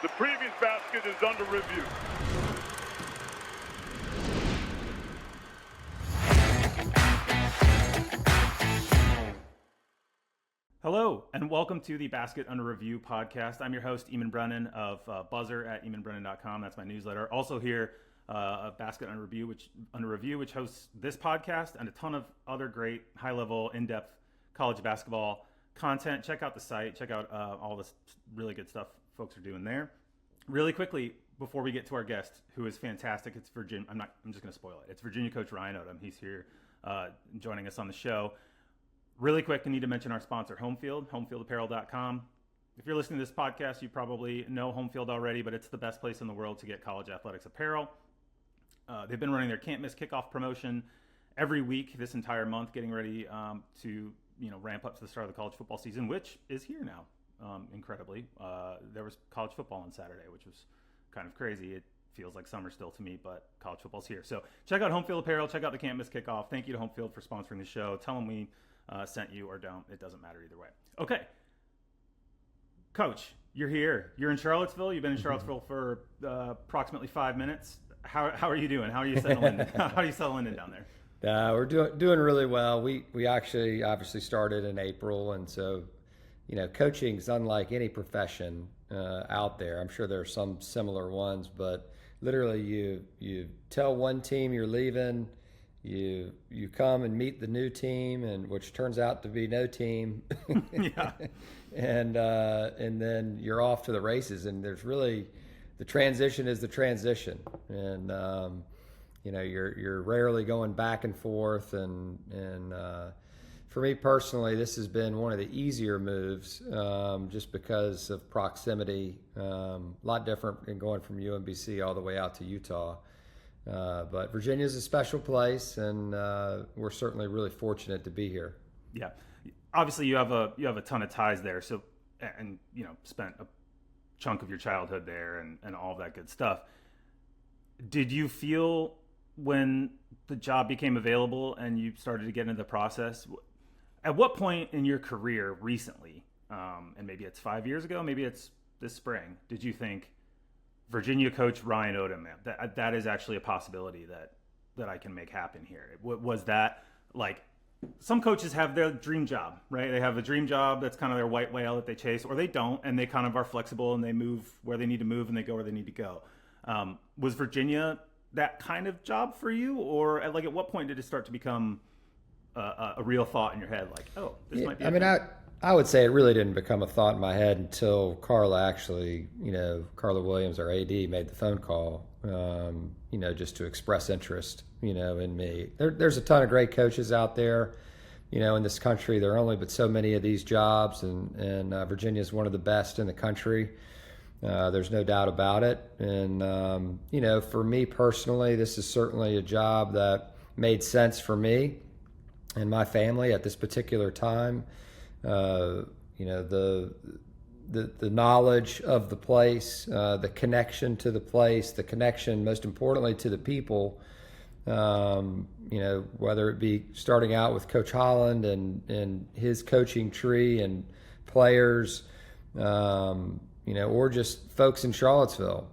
The previous basket is under review. Hello, and welcome to the Basket Under Review podcast. I'm your host, Eamonn Brennan of Buzzer at eamonnbrennan.com. That's my newsletter. Also here, Basket Under Review, which hosts this podcast and a ton of other great, high-level, in-depth college basketball content. Check out the site. Check out all this really good stuff folks are doing there. Really quickly, before we get to our guest, who is fantastic, it's Virginia. I'm just going to spoil it. It's Virginia coach Ryan Odom. He's here joining us on the show. Really quick, I need to mention our sponsor, Homefield, homefieldapparel.com. If you're listening to this podcast, you probably know Homefield already, but it's the best place in the world to get college athletics apparel. They've been running their Can't Miss Kickoff promotion every week this entire month, getting ready to ramp up to the start of the college football season, which is here now, incredibly. There was college football on Saturday, which was kind of crazy. It feels like summer still to me, but college football's here. So check out Homefield Apparel. Check out the Can't Miss Kickoff. Thank you to Homefield for sponsoring the show. Tell them we sent you or don't. It doesn't matter either way. Okay. Coach, you're here. You're in Charlottesville. You've been in Charlottesville for approximately 5 minutes. How are you doing? How are you settling? How are you settling in down there? We're doing really well. We actually obviously started in April, and so coaching's unlike any profession out there. I'm sure there are some similar ones, but literally you tell one team you're leaving. You come and meet the new team, and which turns out to be no team. Yeah. And then you're off to the races, and there's really the transition is the transition, and you're rarely going back and forth, and for me personally, this has been one of the easier moves, just because of proximity. A lot different than going from UMBC all the way out to Utah. But Virginia is a special place, and we're certainly really fortunate to be here. Yeah, obviously you have a ton of ties there. So, and spent a chunk of your childhood there, and all of that good stuff. Did you feel when the job became available and you started to get into the process? At what point in your career recently, and maybe it's 5 years ago, maybe it's this spring, did you think, Virginia coach Ryan Odom, man, that is actually a possibility that I can make happen here? Was that, like, some coaches have their dream job, right? They have a dream job that's kind of their white whale that they chase, or they don't, and they kind of are flexible and they move where they need to move and they go where they need to go. Was Virginia that kind of job for you, or at what point did it start to become a real thought in your head, like, oh, this might be? I would say it really didn't become a thought in my head until Carla Williams, our AD, made the phone call, just to express interest, in me. There's a ton of great coaches out there, in this country. There are only but so many of these jobs, and Virginia is one of the best in the country. There's no doubt about it. And, for me personally, this is certainly a job that made sense for me and my family at this particular time. The knowledge of the place, the connection to the place, the connection, most importantly, to the people, whether it be starting out with Coach Holland and his coaching tree and players, or just folks in Charlottesville,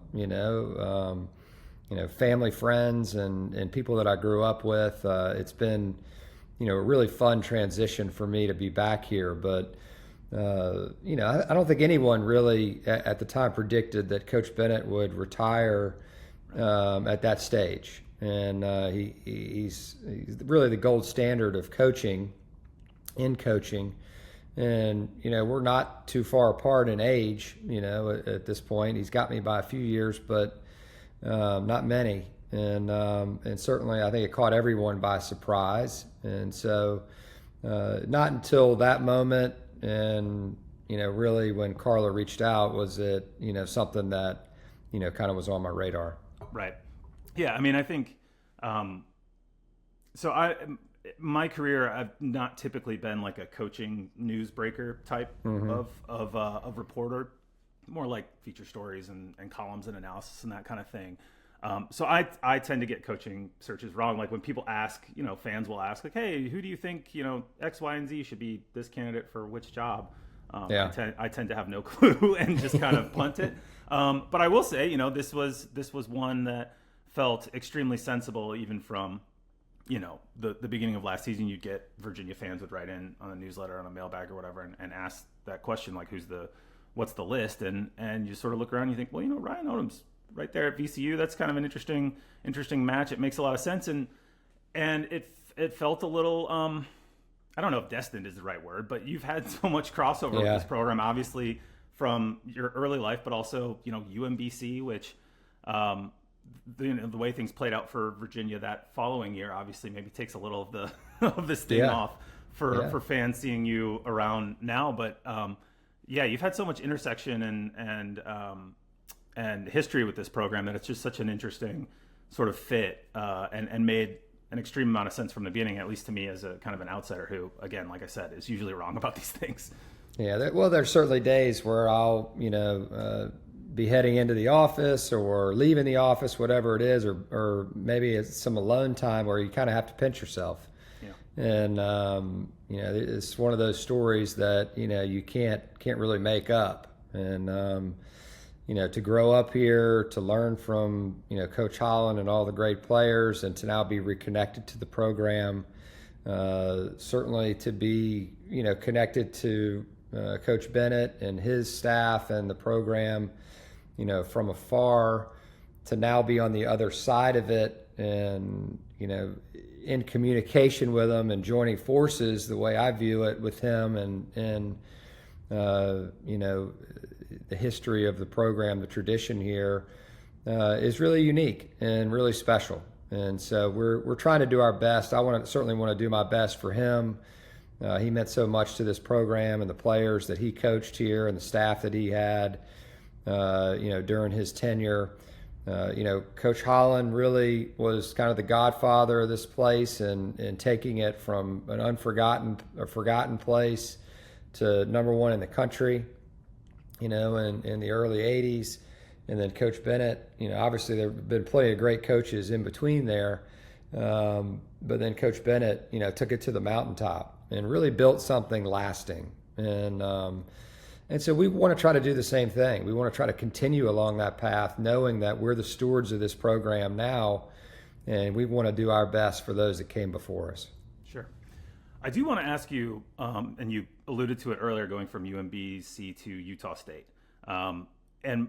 family, friends, and people that I grew up with. It's been a really fun transition for me to be back here. But, I don't think anyone really at the time predicted that Coach Bennett would retire at that stage. And he's really the gold standard of coaching. And, we're not too far apart in age, at this point. He's got me by a few years, but not many. And certainly I think it caught everyone by surprise. And so not until that moment and, really when Carla reached out was it, something that, kind of was on my radar. Right. Yeah. I mean, I think, my career, I've not typically been like a coaching newsbreaker type of reporter, more like feature stories and columns and analysis and that kind of thing. So I tend to get coaching searches wrong. Like when people ask, fans will ask like, hey, who do you think, X, Y, and Z should be this candidate for which job? I tend to have no clue and just kind of punt it. But I will say, this was one that felt extremely sensible, even from, the beginning of last season. You'd get Virginia fans would write in on a newsletter, on a mailbag or whatever, and ask that question, like, what's the list? And you sort of look around and you think, well, Ryan Odom's right there at VCU. That's kind of an interesting match. It makes a lot of sense. And it felt a little, I don't know if destined is the right word, but you've had so much crossover with this program, obviously from your early life, but also, UMBC, which, the way things played out for Virginia that following year, obviously maybe takes a little of the sting off for fans seeing you around now. But, you've had so much intersection and history with this program that it's just such an interesting sort of fit, and made an extreme amount of sense from the beginning, at least to me as a kind of an outsider who, again, like I said, is usually wrong about these things. Yeah, there's certainly days where I'll, be heading into the office or leaving the office, whatever it is, or maybe it's some alone time where you kind of have to pinch yourself. Yeah. And, it's one of those stories that, you can't really make up. And, to grow up here, to learn from, Coach Holland and all the great players, and to now be reconnected to the program, certainly to be, connected to Coach Bennett and his staff and the program, from afar, to now be on the other side of it and, in communication with him and joining forces the way I view it with him and the history of the program, the tradition here, is really unique and really special. And so we're trying to do our best. I certainly want to do my best for him. He meant so much to this program and the players that he coached here and the staff that he had, during his tenure. Coach Holland really was kind of the godfather of this place and taking it from an forgotten place to number one in the country, in the early 80s. And then Coach Bennett, obviously there have been plenty of great coaches in between there. But then Coach Bennett, took it to the mountaintop and really built something lasting. And so we want to try to do the same thing. We want to try to continue along that path, knowing that we're the stewards of this program now, and we want to do our best for those that came before us. Sure. I do want to ask you, and you alluded to it earlier, going from UMBC to Utah State. And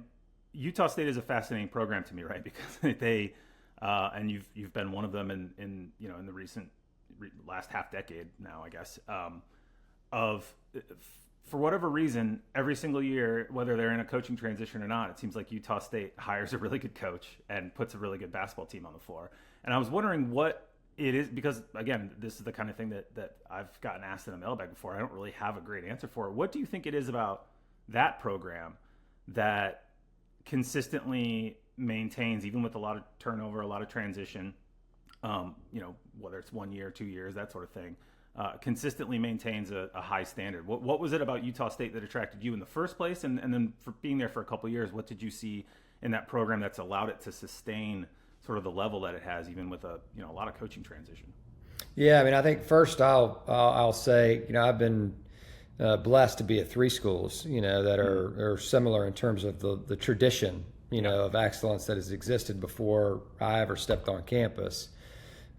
Utah State is a fascinating program to me, right? Because they, and you've been one of them in the recent last half decade now, I guess, for whatever reason, every single year, whether they're in a coaching transition or not, it seems like Utah State hires a really good coach and puts a really good basketball team on the floor. And I was wondering what it is, because, again, this is the kind of thing that I've gotten asked in a mailbag before. I don't really have a great answer for it. What do you think it is about that program that consistently maintains, even with a lot of turnover, a lot of transition, whether it's 1 year, 2 years, that sort of thing, consistently maintains a high standard? What was it about Utah State that attracted you in the first place? And then for being there for a couple of years, what did you see in that program that's allowed it to sustain sort of the level that it has, even with a lot of coaching transition? Yeah, I think first I'll say, I've been blessed to be at three schools, that are similar in terms of the tradition, of excellence that has existed before I ever stepped on campus.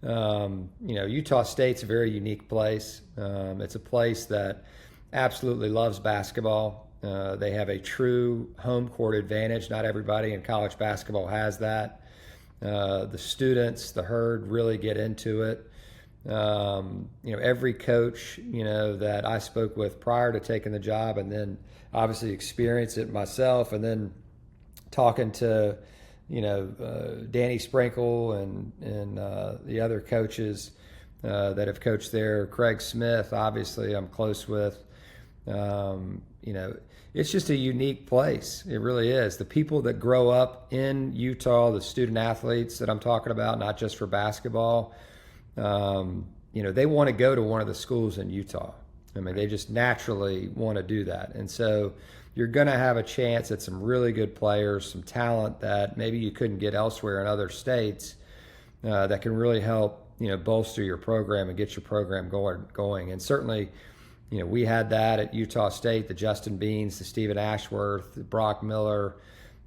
Utah State's a very unique place. It's a place that absolutely loves basketball. They have a true home court advantage. Not everybody in college basketball has that. The students, the herd, really get into it. Every coach, that I spoke with prior to taking the job, and then obviously experience it myself, and then talking to Danny Sprinkle and the other coaches that have coached there. Craig Smith, obviously, I'm close with. It's just a unique place. It really is. The people that grow up in Utah, the student athletes that I'm talking about, not just for basketball, they want to go to one of the schools in Utah. They just naturally want to do that. And so you're going to have a chance at some really good players, some talent that maybe you couldn't get elsewhere in other states, that can really help, bolster your program and get your program going. And certainly, we had that at Utah State, the Justin Beans, the Stephen Ashworth, the Brock Miller,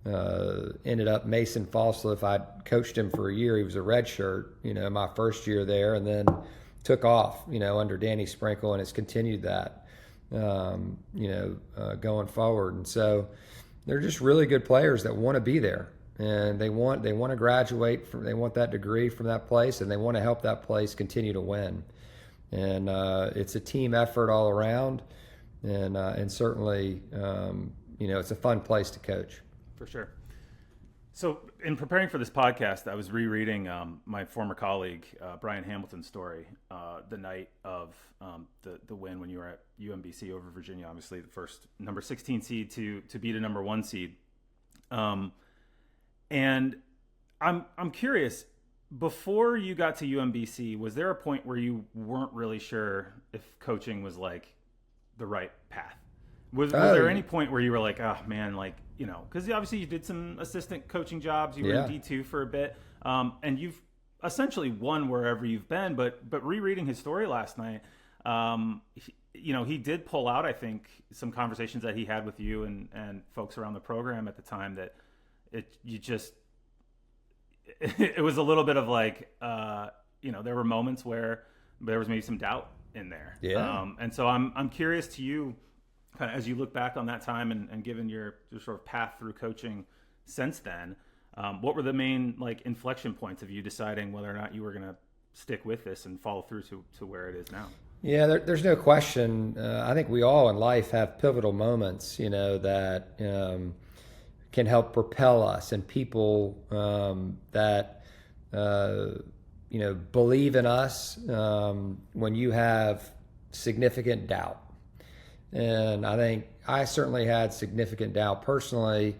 Ended up Mason Falsliff. I coached him for a year. He was a redshirt, my first year there, and then took off, under Danny Sprinkle, and has continued that, going forward. And so they're just really good players that want to be there, and they want to graduate from. They want that degree from that place, and they want to help that place continue to win. And it's a team effort all around, and certainly, it's a fun place to coach. For sure. So in preparing for this podcast, I was rereading my former colleague Brian Hamilton's story the night of the win when you were at UMBC over Virginia, obviously the first number 16 seed to beat a number 1 seed. And I'm curious, before you got to UMBC, was there a point where you weren't really sure if coaching was like the right path? Was there any point where you were like, oh man, because obviously you did some assistant coaching jobs, you were in D2 for a bit, and you've essentially won wherever you've been. But rereading his story last night, he did pull out, I think, some conversations that he had with you and folks around the program at the time that it was a little bit of like, there were moments where there was maybe some doubt in there. Yeah. And so I'm curious to you, kind of as you look back on that time and given your sort of path through coaching since then, what were the main inflection points of you deciding whether or not you were going to stick with this and follow through to where it is now? Yeah, there's no question. I think we all in life have pivotal moments, that can help propel us, and people that believe in us when you have significant doubt. And I think I certainly had significant doubt personally.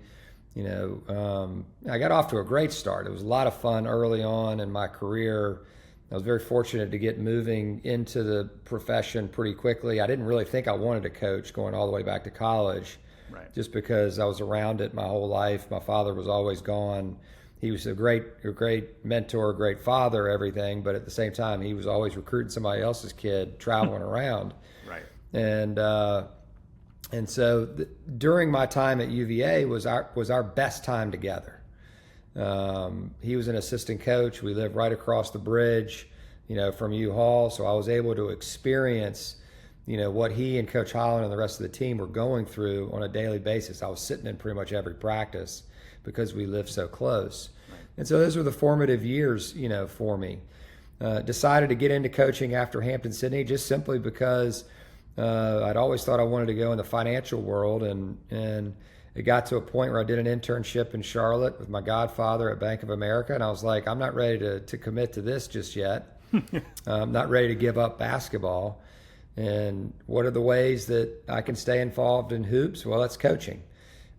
I got off to a great start. It was a lot of fun early on in my career. I was very fortunate to get moving into the profession pretty quickly. I didn't really think I wanted to coach going all the way back to college, right? Just because I was around it my whole life. My father was always gone. He was a great mentor, great father, everything. But at the same time, he was always recruiting somebody else's kid, traveling around. Right. And so during my time at UVA was our best time together. He was an assistant coach. We lived right across the bridge, from U-Haul. So I was able to experience, what he and Coach Holland and the rest of the team were going through on a daily basis. I was sitting in pretty much every practice because we lived so close. Right. And so those were the formative years, for me. Decided to get into coaching after Hampton-Sydney just simply because I'd always thought I wanted to go in the financial world, and it got to a point where I did an internship in Charlotte with my godfather at Bank of America, and I was like, I'm not ready to commit to this just yet. I'm not ready to give up basketball. And what are the ways that I can stay involved in hoops? Well, that's coaching.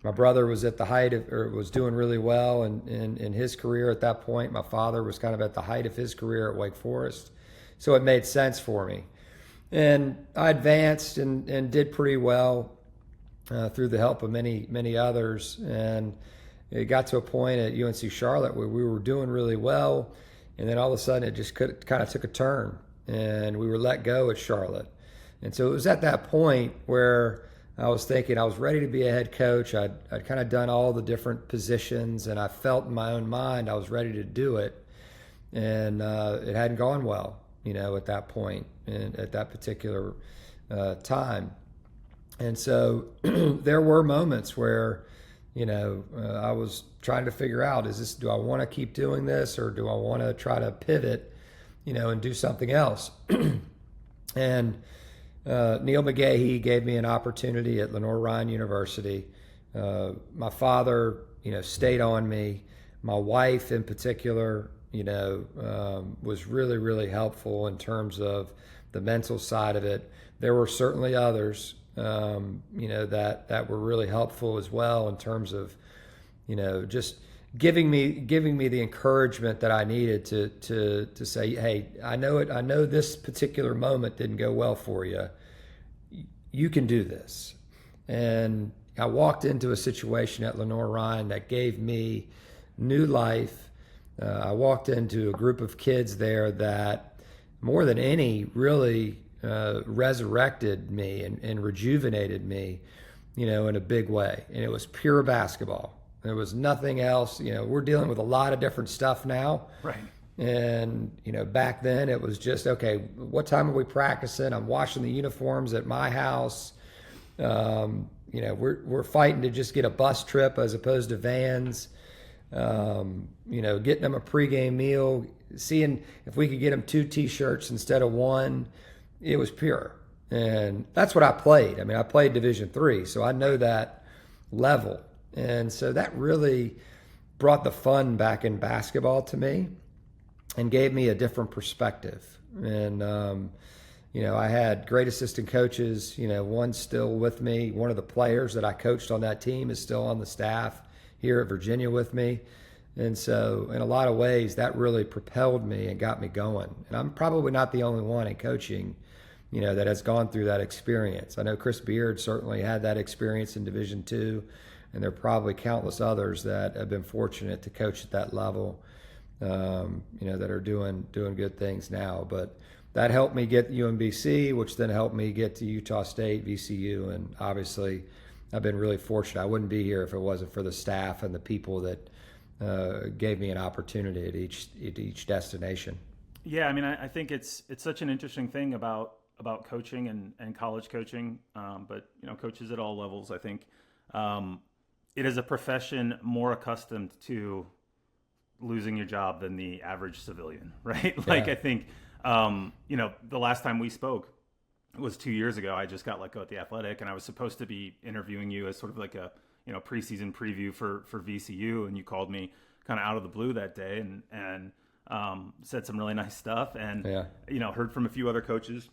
My brother was at the height was doing really well in his career at that point. My father was kind of at the height of his career at Wake Forest. So it made sense for me. And I advanced and did pretty well through the help of many, many others. And it got to a point at UNC Charlotte where we were doing really well. And then all of a sudden it just kind of took a turn, and we were let go at Charlotte. And so it was at that point where I was thinking I was ready to be a head coach. I'd kind of done all the different positions, and I felt in my own mind I was ready to do it. And it hadn't gone well, at that point and at that particular time. And so there were moments where, I was trying to figure out, do I want to keep doing this, or do I want to try to pivot, and do something else? And Neil McGahee gave me an opportunity at Lenoir-Rhyne University. My father, stayed on me. My wife in particular, was really, really helpful in terms of the mental side of it. There were certainly others, that were really helpful as well in terms of, just giving me the encouragement that I needed to say, hey, I know this particular moment didn't go well for you. You can do this. And I walked into a situation at Lenoir-Rhyne that gave me new life. I walked into a group of kids there that more than any really resurrected me and rejuvenated me, in a big way. And it was pure basketball. There was nothing else. We're dealing with a lot of different stuff now. Right. And, back then it was just, okay, what time are we practicing? I'm washing the uniforms at my house. We're fighting to just get a bus trip as opposed to vans. Getting them a pregame meal, seeing if we could get them 2 T-shirts instead of 1. It was pure. And that's what I played. I played Division III, so I know that level. And so that really brought the fun back in basketball to me and gave me a different perspective. And, I had great assistant coaches, one's still with me. One of the players that I coached on that team is still on the staff here at Virginia with me. And so in a lot of ways, that really propelled me and got me going. And I'm probably not the only one in coaching, that has gone through that experience. I know Chris Beard certainly had that experience in Division II, and there are probably countless others that have been fortunate to coach at that level, that are doing good things now. But that helped me get UMBC, which then helped me get to Utah State, VCU, and obviously I've been really fortunate. I wouldn't be here if it wasn't for the staff and the people that gave me an opportunity at each destination. Yeah, I think it's such an interesting thing about coaching and college coaching, but coaches at all levels. I think it is a profession more accustomed to losing your job than the average civilian, right? Like, I think the last time we spoke was 2 years ago. I just got let go at the Athletic, and I was supposed to be interviewing you as sort of like a preseason preview for VCU, and you called me kind of out of the blue that day and said some really nice stuff, and heard from a few other coaches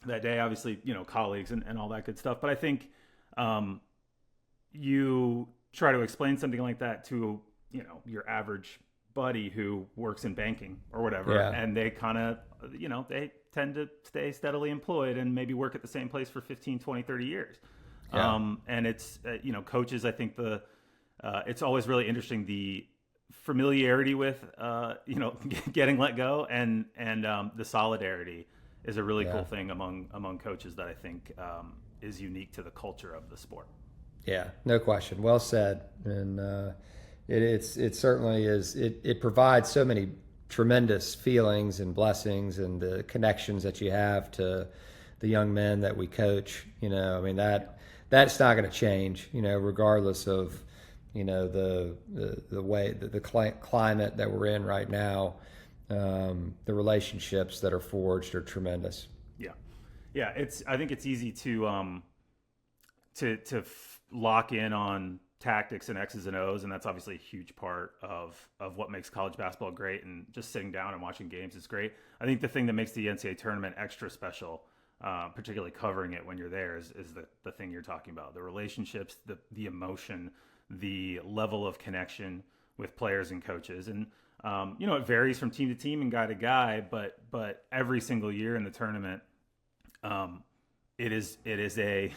that day, obviously colleagues and all that good stuff. But I think you try to explain something like that to your average buddy who works in banking or whatever, and they kind of they tend to stay steadily employed and maybe work at the same place for 15, 20, 30 years. And it's coaches, I think it's always really interesting, the familiarity with getting let go and the solidarity is a really cool thing among coaches that I think is unique to the culture of the sport. Yeah, no question. Well said. And it certainly is. It provides so many tremendous feelings and blessings, and the connections that you have to the young men that we coach. That's not going to change. Regardless of the way the climate that we're in right now. The relationships that are forged are tremendous. Yeah. I think it's easy to lock in on tactics and X's and O's, and that's obviously a huge part of what makes college basketball great. And just sitting down and watching games is great. I think the thing that makes the NCAA tournament extra special, particularly covering it when you're there, is the thing you're talking about: the relationships, the emotion, the level of connection with players and coaches. And it varies from team to team and guy to guy, but every single year in the tournament, it is a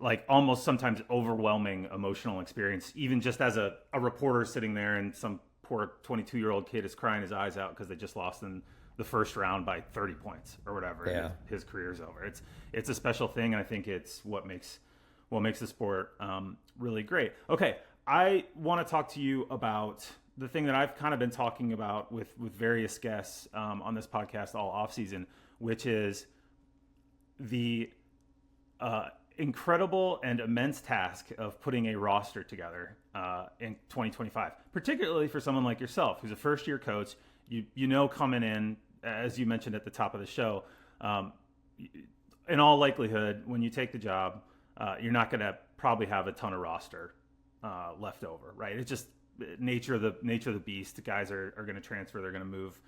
like almost sometimes overwhelming emotional experience, even just as a reporter sitting there and some poor 22-year-old kid is crying his eyes out because they just lost in the first round by 30 points or whatever. Yeah. And his career's over. It's a special thing, and I think it's what makes the sport really great. Okay, I want to talk to you about the thing that I've kind of been talking about with various guests on this podcast all offseason, which is the incredible and immense task of putting a roster together in 2025, particularly for someone like yourself, who's a first-year coach. Coming in, as you mentioned at the top of the show, in all likelihood, when you take the job, you're not going to probably have a ton of roster left over, right? It's just nature of the beast. The guys are going to transfer. They're going to move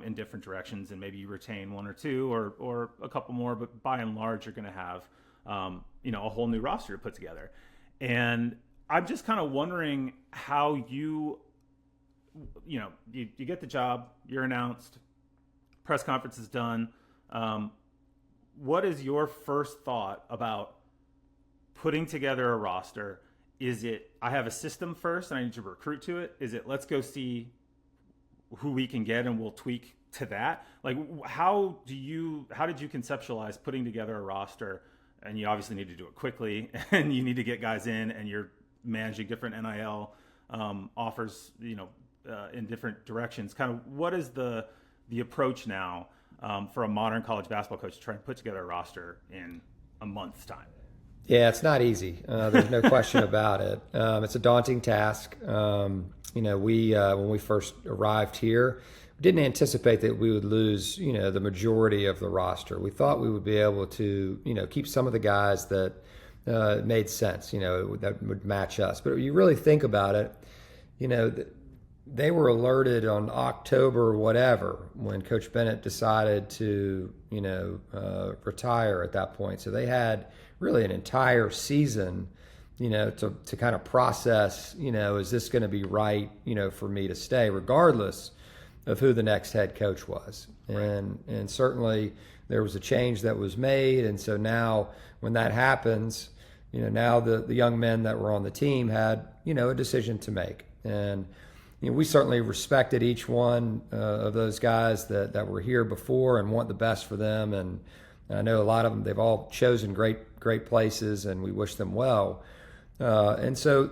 in different directions, and maybe you retain one or two or a couple more, but by and large, you're going to have a whole new roster to put together. And I'm just kind of wondering how you get the job, you're announced, press conference is done. What is your first thought about putting together a roster? Is it, I have a system first and I need to recruit to it? Is it, let's go see who we can get and we'll tweak to that? Like, how did you conceptualize putting together a roster? And you obviously need to do it quickly, and you need to get guys in, and you're managing different NIL offers, in different directions. Kind of what is the approach now for a modern college basketball coach to try and put together a roster in a month's time? Yeah, it's not easy. There's no question about it. It's a daunting task. We when we first arrived here, we didn't anticipate that we would lose, the majority of the roster. We thought we would be able to, keep some of the guys that made sense, that would match us. But you really think about it, they were alerted on October whatever when Coach Bennett decided to, retire at that point. So they had really an entire season, to kind of process, is this going to be right, for me to stay, regardless of who the next head coach was. And certainly there was a change that was made. And so now when that happens, now the young men that were on the team had, a decision to make. And we certainly respected each one of those guys that were here before and want the best for them. And I know a lot of them, they've all chosen great places, and we wish them well. And so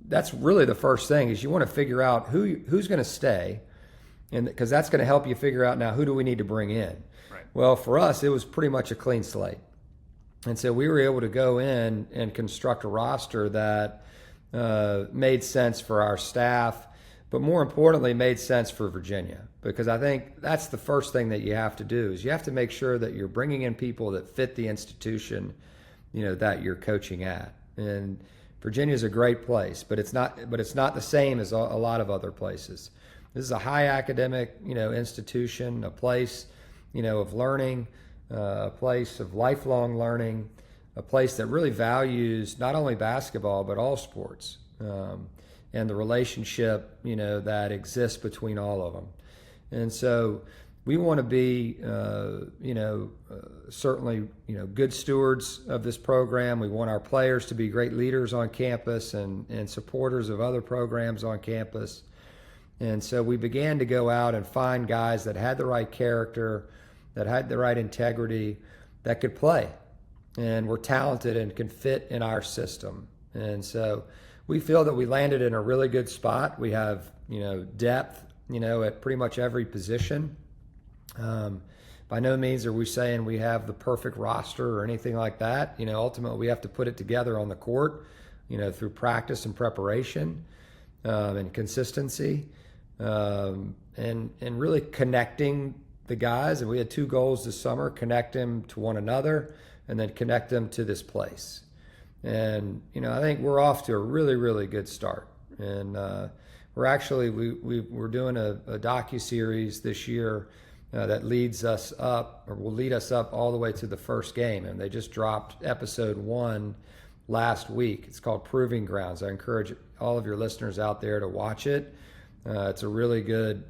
that's really the first thing, is you want to figure out who's going to stay, and because that's going to help you figure out now who do we need to bring in. Right. Well, for us, it was pretty much a clean slate. And so we were able to go in and construct a roster that made sense for our staff, but more importantly, made sense for Virginia, because I think that's the first thing that you have to do, is you have to make sure that you're bringing in people that fit the institution, that you're coaching at. And Virginia is a great place, but it's not the same as a lot of other places. This is a high academic, institution, a place, of learning, a place of lifelong learning, a place that really values not only basketball, but all sports. And the relationship, that exists between all of them. And so we want to be, certainly, good stewards of this program. We want our players to be great leaders on campus and supporters of other programs on campus. And so we began to go out and find guys that had the right character, that had the right integrity, that could play and were talented and can fit in our system. And so we feel that we landed in a really good spot. We have, depth, at pretty much every position. By no means are we saying we have the perfect roster or anything like that. Ultimately we have to put it together on the court, through practice and preparation, and consistency, and really connecting the guys. And we had two goals this summer: connect them to one another, and then connect them to this place. And, I think we're off to a really, really good start. And we're actually, we're doing a docuseries this year that leads us up, or will lead us up all the way to the first game. And they just dropped episode 1 last week. It's called Proving Grounds. I encourage all of your listeners out there to watch it. It's a really good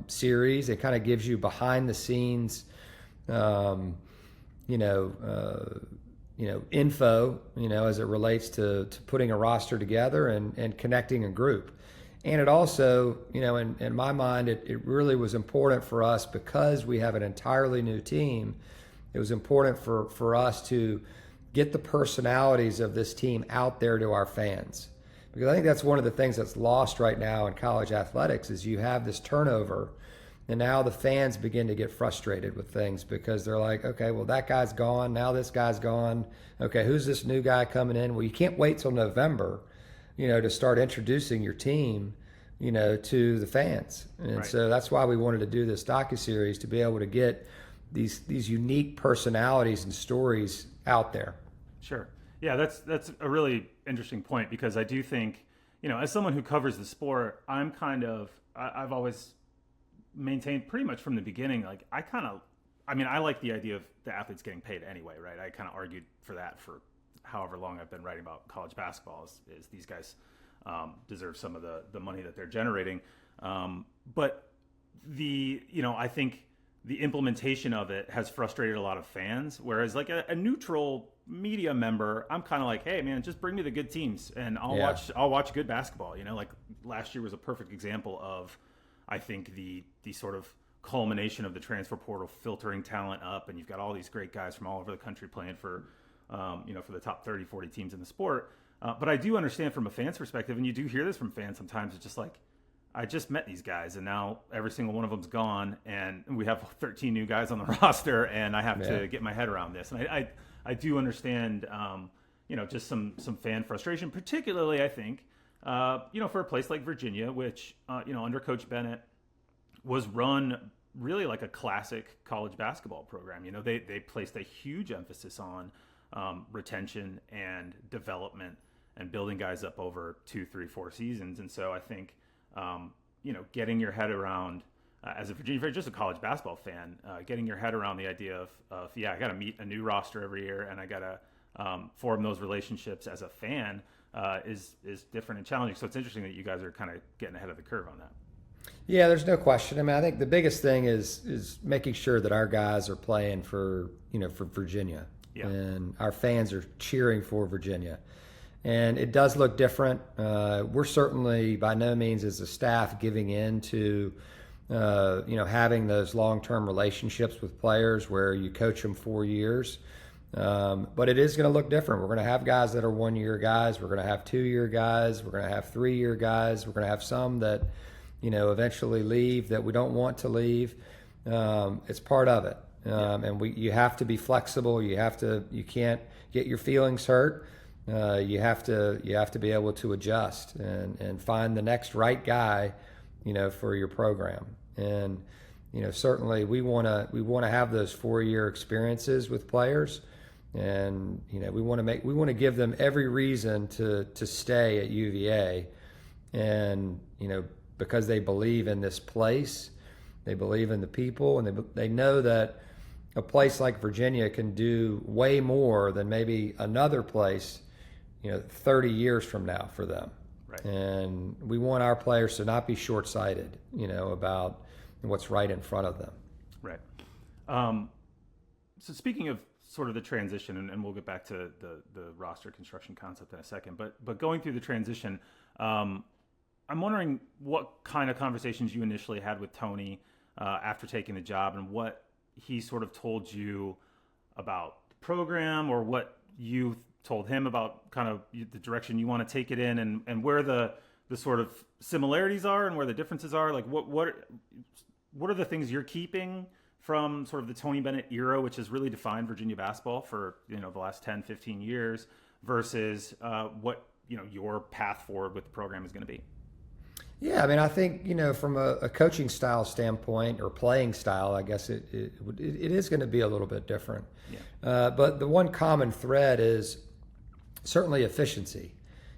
series. It kind of gives you behind the scenes, info, as it relates to putting a roster together and connecting a group. And it also, in my mind, it really was important for us, because we have an entirely new team. It was important for us to get the personalities of this team out there to our fans. Because I think that's one of the things that's lost right now in college athletics, is you have this turnover. And now the fans begin to get frustrated with things, because they're like, okay, well, that guy's gone. Now this guy's gone. Okay, who's this new guy coming in? Well, you can't wait till November, to start introducing your team, to the fans. And Right. So that's why we wanted to do this docuseries, to be able to get these unique personalities and stories out there. Sure. Yeah, that's a really interesting point, because I do think, as someone who covers the sport, I've always maintained pretty much from the beginning, like I like the idea of the athletes getting paid anyway, right? I kind of argued for that for however long I've been writing about college basketball, is these guys deserve some of the money that they're generating. But I think the implementation of it has frustrated a lot of fans, whereas like a neutral media member, I'm kind of like, hey man, just bring me the good teams and I'll watch good basketball. Like last year was a perfect example of, I think, the sort of culmination of the transfer portal filtering talent up, and you've got all these great guys from all over the country playing for the top 30, 40 teams in the sport. But I do understand from a fan's perspective, and you do hear this from fans sometimes. It's just like, I just met these guys, and now every single one of them's gone, and we have 13 new guys on the roster, and I have to get my head around this. And I do understand, just some fan frustration, particularly, I think, for a place like Virginia, which, under Coach Bennett was run really like a classic college basketball program. They placed a huge emphasis on retention and development and building guys up over 2, 3, 4 seasons. And so I think, getting your head around, as a Virginia fan, just a college basketball fan, getting your head around the idea of I got to meet a new roster every year, and I got to form those relationships as a fan is different and challenging. So it's interesting that you guys are kind of getting ahead of the curve on that. Yeah, there's no question. I mean, I think the biggest thing is making sure that our guys are playing for Virginia, and our fans are cheering for Virginia. And it does look different. We're certainly by no means as a staff giving in to, having those long-term relationships with players where you coach them 4 years. But it is going to look different. We're going to have guys that are 1-year guys. We're going to have 2-year guys. We're going to have 3-year guys. We're going to have some that, eventually leave that we don't want to leave. It's part of it. And you have to be flexible. You can't get your feelings hurt. You have to be able to adjust and find the next right guy, for your program. And, certainly we want to have those 4-year experiences with players. And, we want to give them every reason to stay at UVA. And, because they believe in this place, they believe in the people, and they know that a place like Virginia can do way more than maybe another place 30 years from now for them. Right. And we want our players to not be short-sighted, about what's right in front of them. Right. So speaking of sort of the transition, and we'll get back to the roster construction concept in a second, but going through the transition, I'm wondering what kind of conversations you initially had with Tony after taking the job, and what he sort of told you about the program, or what you told him about kind of the direction you want to take it in, and where the sort of similarities are and where the differences are. Like what are the things you're keeping from sort of the Tony Bennett era, which has really defined Virginia basketball for, the last 10, 15 years, versus what, your path forward with the program is going to be? Yeah, I mean, I think, from a coaching style standpoint, or playing style, I guess it is going to be a little bit different. Yeah. But the one common thread is certainly efficiency.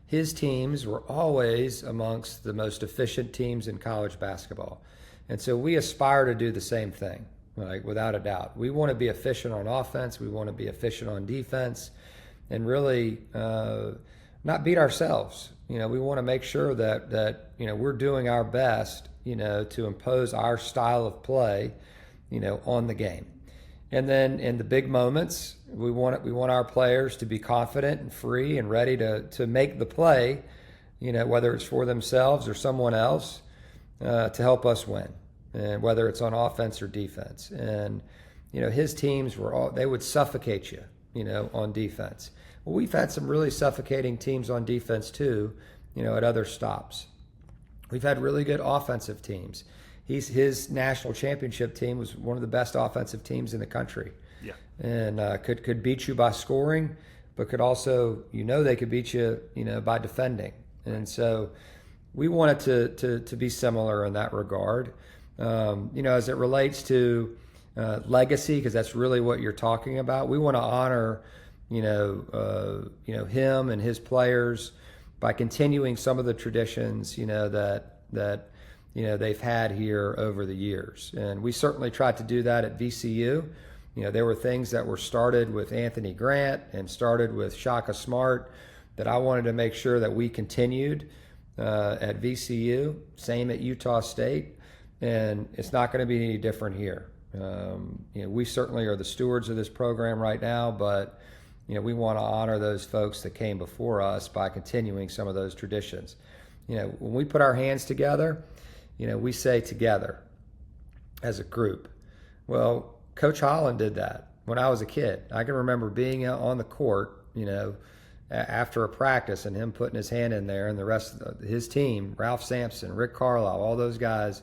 His teams were always amongst the most efficient teams in college basketball. And so we aspire to do the same thing, like, without a doubt. We want to be efficient on offense. We want to be efficient on defense, and really not beat ourselves. We want to make sure that we're doing our best, to impose our style of play, on the game. And then in the big moments, we want our players to be confident and free and ready to make the play, whether it's for themselves or someone else, to help us win, and whether it's on offense or defense. And his teams they would suffocate you, on defense. Well, we've had some really suffocating teams on defense too, at other stops. We've had really good offensive teams. His national championship team was one of the best offensive teams in the country. Yeah. And could beat you by scoring, but could also, they could beat you, by defending. And so we want it to be similar in that regard. As it relates to legacy, because that's really what you're talking about, we want to honor him and his players by continuing some of the traditions, that they've had here over the years. And we certainly tried to do that at VCU. There were things that were started with Anthony Grant and started with Shaka Smart that I wanted to make sure that we continued at VCU, same at Utah State, and it's not going to be any different here. We certainly are the stewards of this program right now, but we want to honor those folks that came before us by continuing some of those traditions. When we put our hands together, we say together as a group. Well, Coach Holland did that when I was a kid. I can remember being out on the court, after a practice and him putting his hand in there and the rest of his team, Ralph Sampson, Rick Carlisle, all those guys,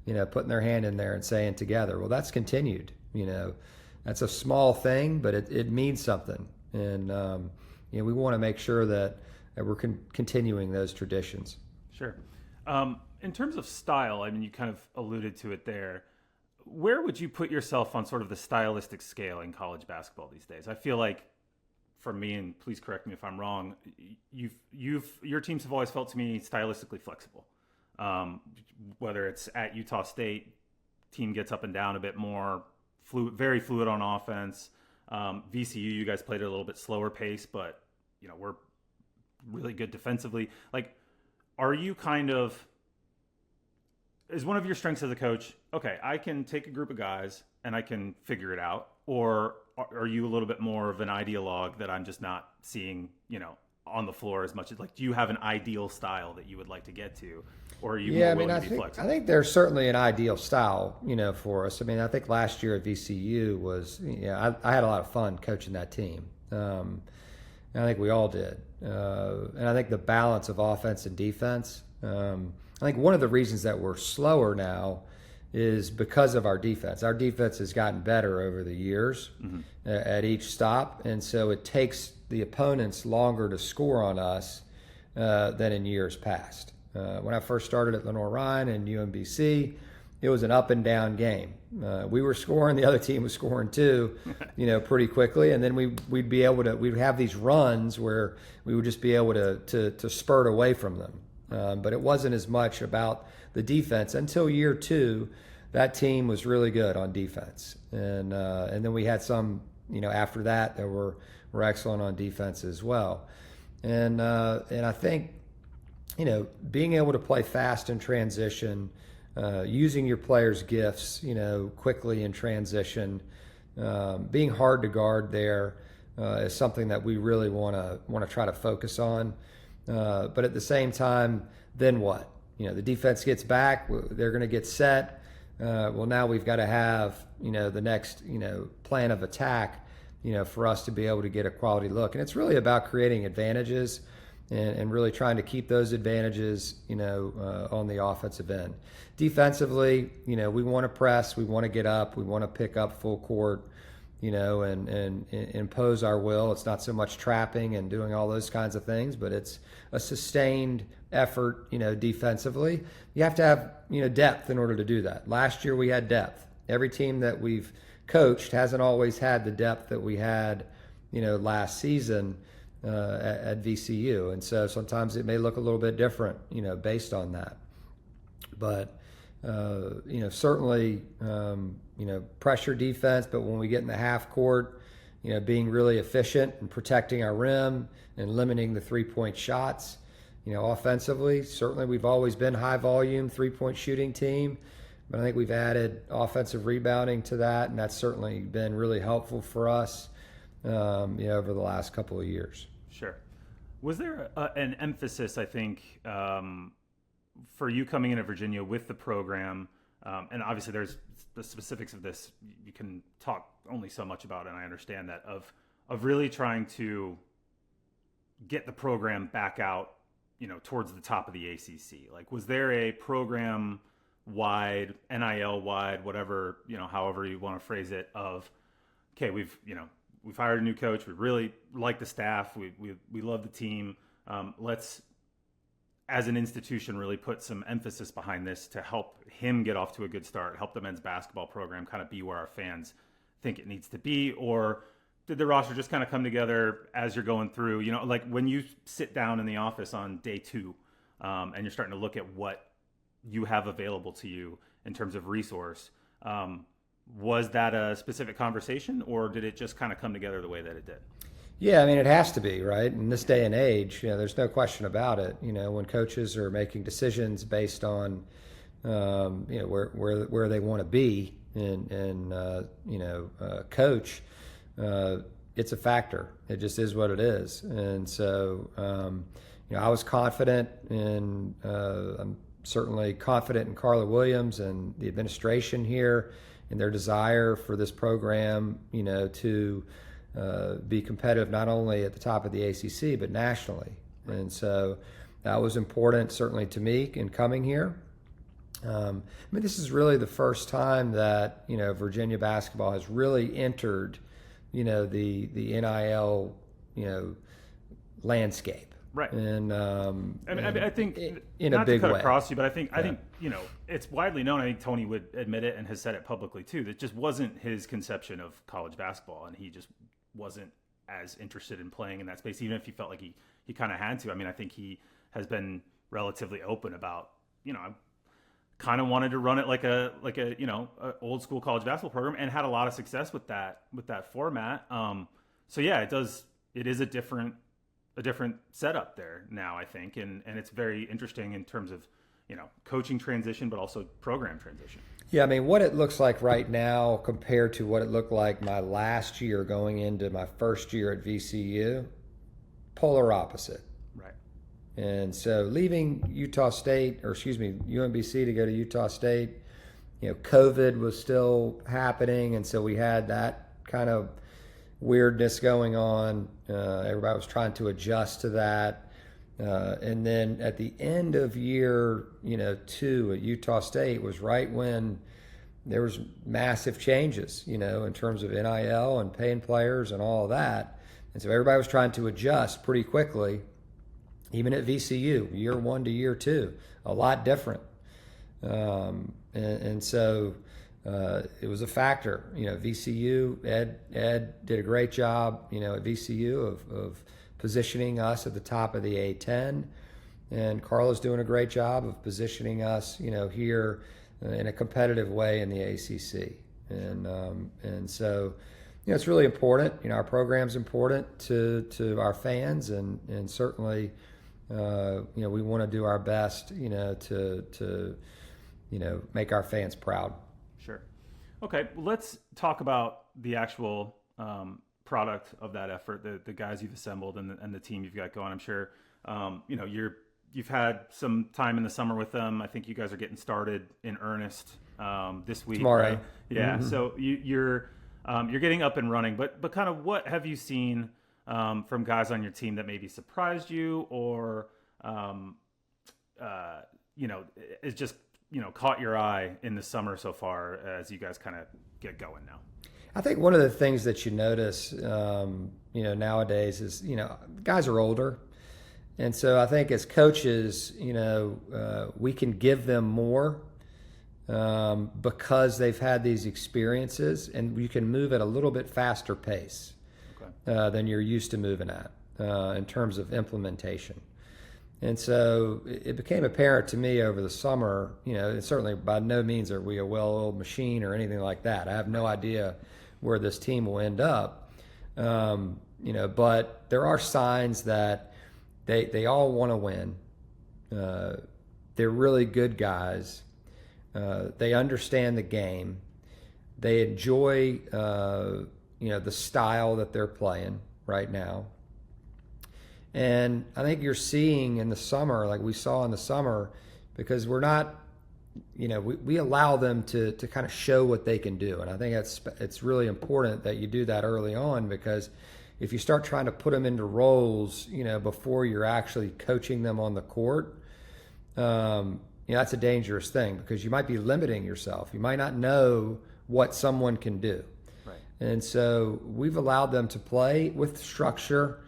putting their hand in there and saying together, well, that's continued. That's a small thing, but it means something. And, we want to make sure that we're continuing those traditions. Sure. In terms of style, I mean, you kind of alluded to it there. Where would you put yourself on sort of the stylistic scale in college basketball these days? I feel like, for me, and please correct me if I'm wrong, your teams have always felt to me stylistically flexible. Whether it's at Utah State, team gets up and down a bit more, very fluid on offense. VCU, you guys played at a little bit slower pace, but we're really good defensively. Like, are you is one of your strengths as a coach, okay, I can take a group of guys and I can figure it out? Or are you a little bit more of an ideologue that I'm just not seeing, on the floor as much? Do you have an ideal style that you would like to get to? Or are you more willing to be flexible? I think there's certainly an ideal style, for us. I mean, I think last year at VCU was, I had a lot of fun coaching that team. And I think we all did. And I think the balance of offense and defense, I think one of the reasons that we're slower now is because of our defense. Our defense has gotten better over the years at each stop, and so it takes the opponents longer to score on us than in years past. When I first started at Lenoir-Rhyne and UMBC, it was an up and down game. We were scoring, the other team was scoring too, pretty quickly, and then we'd have these runs where we would just be able to spurt away from them. But it wasn't as much about the defense until year 2. That team was really good on defense, and then we had some, after that were excellent on defense as well. And I think, being able to play fast in transition, using your players' gifts, quickly in transition, being hard to guard there is something that we really want to try to focus on. But at the same time, then what? The defense gets back, they're going to get set. Well, now we've got to have, the next, plan of attack, for us to be able to get a quality look. And it's really about creating advantages and really trying to keep those advantages, on the offensive end. Defensively, we want to press, we want to get up, we want to pick up full court, and impose our will. It's not so much trapping and doing all those kinds of things, but it's a sustained effort, defensively. You have to have, depth in order to do that. Last year we had depth. Every team that we've coached hasn't always had the depth that we had, last season at VCU. And so sometimes it may look a little bit different, based on that. But, certainly, pressure defense, but when we get in the half court, being really efficient and protecting our rim and limiting the 3-point shots, offensively, certainly we've always been high volume 3-point shooting team, but I think we've added offensive rebounding to that, and that's certainly been really helpful for us, over the last couple of years. Sure. Was there an emphasis, I think, for you coming in at Virginia with the program, and obviously there's the specifics of this, you can talk only so much about, and I understand that, of really trying to get the program back out, towards the top of the ACC? Like, was there a program-wide, NIL-wide, whatever, however you want to phrase it, of, okay, we've hired a new coach, we really like the staff, we love the team, let's, as an institution, really put some emphasis behind this to help him get off to a good start, help the men's basketball program kind of be where our fans think it needs to be? Or did the roster just kind of come together as you're going through, like when you sit down in the office on day 2 and you're starting to look at what you have available to you in terms of resource, was that a specific conversation, or did it just kind of come together the way that it did? Yeah, I mean, it has to be, right? In this day and age, there's no question about it. When coaches are making decisions based on, where they want to be and coach, it's a factor. It just is what it is. And so, I was confident in, I'm certainly confident in Carla Williams and the administration here and their desire for this program, to be competitive not only at the top of the ACC but nationally. And so that was important, certainly to me in coming here. This is really the first time that Virginia basketball has really entered the NIL landscape. Right. And I think in not a big to cut way. across you, but I think it's widely known. I think Tony would admit it and has said it publicly too. That just wasn't his conception of college basketball, and he just wasn't as interested in playing in that space, even if he felt like he kind of had to. I think he has been relatively open about I kind of wanted to run it like a a old school college basketball program, and had a lot of success with that format. So yeah, it is a different setup there now, I think, and it's very interesting in terms of coaching transition, but also program transition. Yeah, what it looks like right now compared to what it looked like my last year going into my first year at VCU, polar opposite. Right. And so leaving UMBC to go to Utah State, COVID was still happening, and so we had that kind of weirdness going on. Everybody was trying to adjust to that. And then at the end of year, 2 at Utah State was right when there was massive changes, in terms of NIL and paying players and all of that. And so everybody was trying to adjust pretty quickly. Even at VCU, year 1 to year 2, a lot different. And so it was a factor. VCU, Ed did a great job, at VCU of positioning us at the top of the A10, and Carla's doing a great job of positioning us, here in a competitive way in the ACC. And so, it's really important. Our program's important to our fans, and certainly, we want to do our best, to make our fans proud. Sure. Okay, well, let's talk about the actual product of that effort, the guys you've assembled and the team you've got going. I'm sure you've had some time in the summer with them. I think you guys are getting started in earnest this week. Tomorrow. Right? Yeah. Mm-hmm. So you're getting up and running, but kind of what have you seen from guys on your team that maybe surprised you, or is just caught your eye in the summer so far as you guys kind of get going now? I think one of the things that you notice, nowadays is, guys are older. And so I think as coaches, we can give them more because they've had these experiences, and you can move at a little bit faster pace than you're used to moving at in terms of implementation. And so it became apparent to me over the summer, and certainly by no means are we a well-oiled machine or anything like that. I have no idea where this team will end up. But there are signs that they all want to win. They're really good guys. They understand the game. They enjoy, the style that they're playing right now. And I think you're seeing in the summer, like we saw in the summer, because we're not, we allow them to kind of show what they can do. And I think it's really important that you do that early on, because if you start trying to put them into roles, before you're actually coaching them on the court, that's a dangerous thing, because you might be limiting yourself. You might not know what someone can do. Right. And so we've allowed them to play with structure,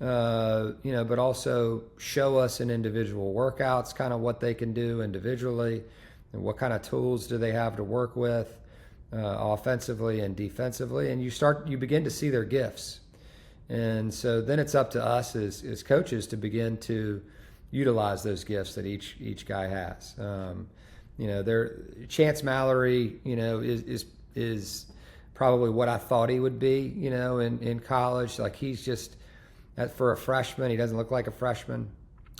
but also show us in individual workouts kind of what they can do individually, and what kind of tools do they have to work with offensively and defensively. And you begin to see their gifts. And so then it's up to us as coaches to begin to utilize those gifts that each guy has. Chance Mallory, is probably what I thought he would be, in college. Like, he's just, for a freshman, he doesn't look like a freshman,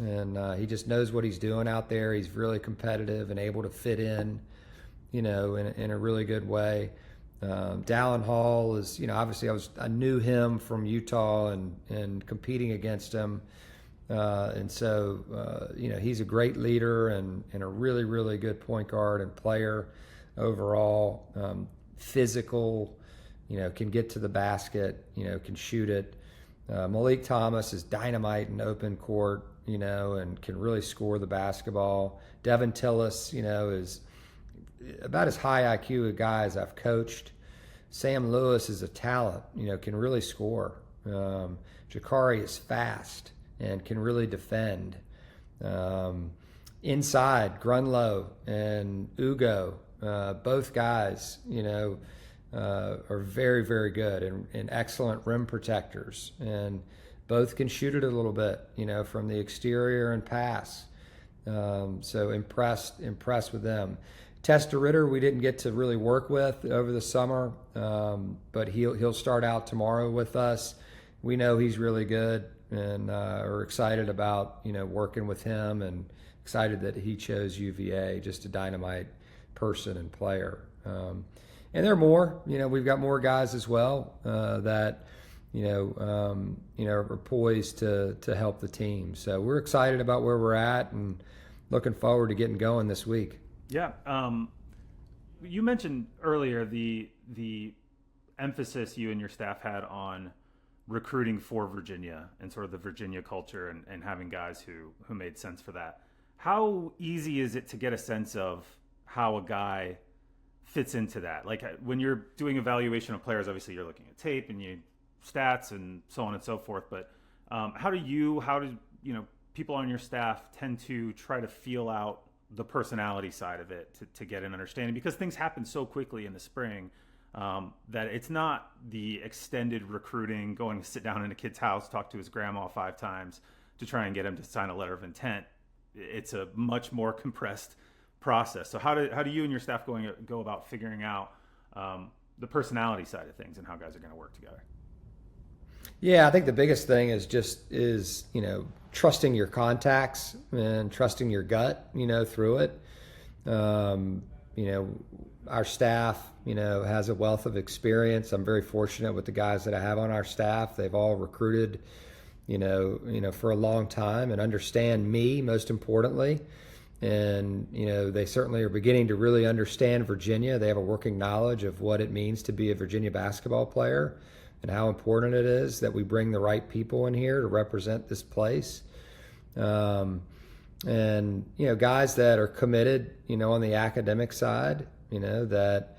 and he just knows what he's doing out there. He's really competitive and able to fit in, in a really good way. Dallin Hall is, obviously I knew him from Utah and competing against him. And so, he's a great leader and a really, really good point guard and player overall. Physical, can get to the basket, can shoot it. Malik Thomas is dynamite in open court, and can really score the basketball. Devin Tillis, is about as high IQ a guy as I've coached. Sam Lewis is a talent, can really score. Jakari is fast and can really defend. Inside, Grunlow and Ugo, both guys, are very, very good and excellent rim protectors. And both can shoot it a little bit, from the exterior and pass. So impressed with them. Testa Ritter, we didn't get to really work with over the summer, but he'll start out tomorrow with us. We know he's really good, and are excited about working with him, and excited that he chose UVA. Just a dynamite person and player. And there are more. We've got more guys as well that are poised to help the team. So we're excited about where we're at and looking forward to getting going this week. Yeah. You mentioned earlier the emphasis you and your staff had on recruiting for Virginia and sort of the Virginia culture and having guys who made sense for that. How easy is it to get a sense of how a guy fits into that? Like when you're doing evaluation of players, obviously you're looking at tape and stats and so on and so forth. But how do people on your staff tend to try to feel out the personality side of it to get an understanding? Because things happen so quickly in the spring that it's not the extended recruiting, going to sit down in a kid's house, talk to his grandma 5 times to try and get him to sign a letter of intent. It's a much more compressed process. So how do you and your staff go about figuring out the personality side of things and how guys are going to work together? Yeah, I think the biggest thing is trusting your contacts and trusting your gut, through it. Our staff, has a wealth of experience. I'm very fortunate with the guys that I have on our staff. They've all recruited, for a long time and understand me, most importantly. And, they certainly are beginning to really understand Virginia. They have a working knowledge of what it means to be a Virginia basketball player and how important it is that we bring the right people in here to represent this place. And, guys that are committed, on the academic side, that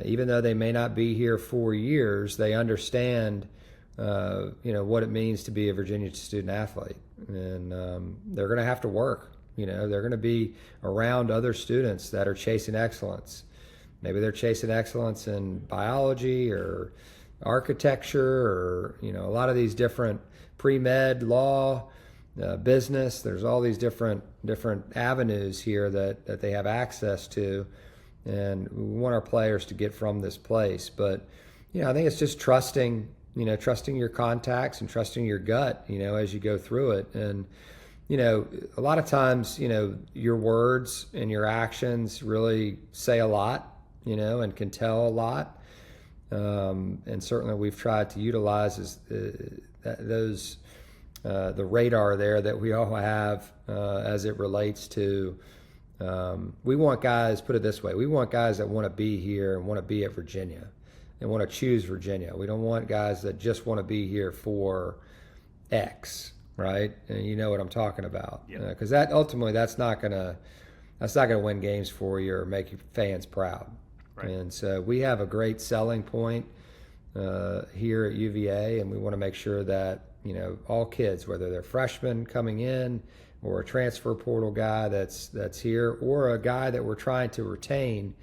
even though they may not be here 4 years, they understand, what it means to be a Virginia student athlete. And they're going to have to work. They're going to be around other students that are chasing excellence. Maybe they're chasing excellence in biology or architecture or, a lot of these different pre-med, law, business. There's all these different avenues here that they have access to. And we want our players to get from this place. But, I think it's just trusting your contacts and trusting your gut, as you go through it. And, a lot of times, your words and your actions really say a lot, and can tell a lot. And certainly we've tried to utilize the radar there that we all have as it relates to, we want guys, put it this way, we want guys that want to be here and want to be at Virginia and want to choose Virginia. We don't want guys that just want to be here for X, right? And you know what I'm talking about. Because that ultimately that's not gonna win games for you or make your fans proud. Right. And so we have a great selling point here at UVA, and we want to make sure that all kids, whether they're freshmen coming in or a transfer portal guy that's here or a guy that we're trying to retain,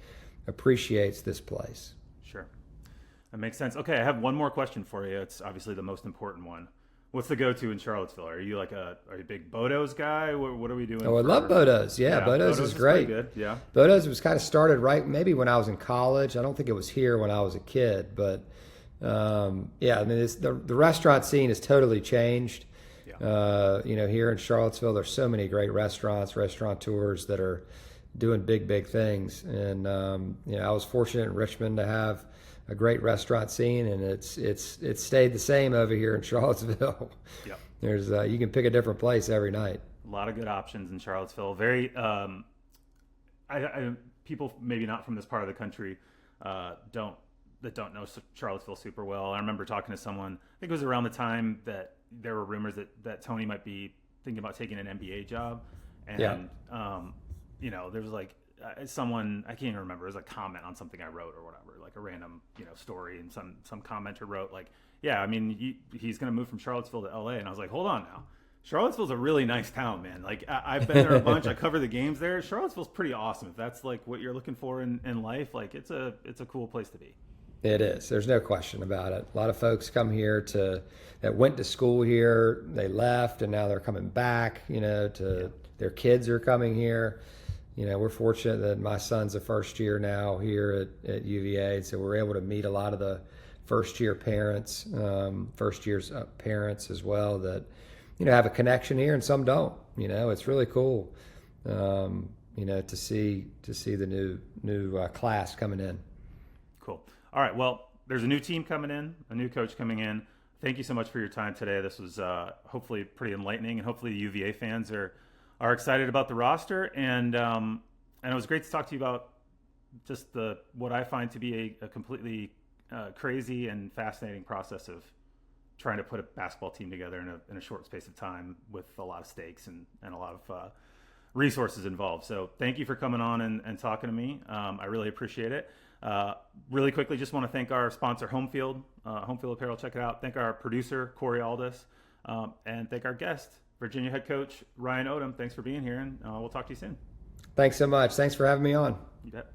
appreciates this place. Sure, that makes sense. Okay, I have one more question for you. It's obviously the most important one. What's the go-to in Charlottesville? Are you a big Bodo's guy? What are we doing? Oh, I love Bodo's. Yeah, Bodo's is great. Good. Yeah, Bodo's was kind of started maybe when I was in college. I don't think it was here when I was a kid, but the restaurant scene has totally changed. Yeah. Here in Charlottesville, there's so many great restaurateurs that are doing big things. And I was fortunate in Richmond to have a great restaurant scene, and it's stayed the same over here in Charlottesville. Yep. There's you can pick a different place every night. A lot of good options in Charlottesville. Very people maybe not from this part of the country don't that don't know Charlottesville super well. I remember talking to someone, I think it was around the time that there were rumors that Tony might be thinking about taking an NBA job. And, you know, there was like someone, I can't even remember, it was a comment on something I wrote or whatever, like a random, you know, story. And some commenter wrote like, yeah, I mean, he's going to move from Charlottesville to LA. And I was like, hold on now. Charlottesville's a really nice town, man. Like I've been there a bunch. I cover the games there. Charlottesville's pretty awesome. If that's like what you're looking for in life, like it's a cool place to be. It is. There's no question about it. A lot of folks come here that went to school here. They left and now they're coming back. You know, their kids are coming here. You know, we're fortunate that my son's a first year now here at UVA, so we're able to meet a lot of the first year's parents as well that, you know, have a connection here and some don't. You know, it's really cool, you know, to see the new class coming in. Cool. All right. Well, there's a new team coming in, a new coach coming in. Thank you so much for your time today. This was hopefully pretty enlightening, and hopefully the UVA fans are excited about the roster. And it was great to talk to you about just what I find to be a completely crazy and fascinating process of trying to put a basketball team together in a short space of time with a lot of stakes and a lot of resources involved. So thank you for coming on and talking to me. I really appreciate it. Really quickly, just want to thank our sponsor, Homefield Apparel. Check it out. Thank our producer, Corey Aldis, and thank our guest, Virginia head coach, Ryan Odom. Thanks for being here, and we'll talk to you soon. Thanks so much. Thanks for having me on. You bet.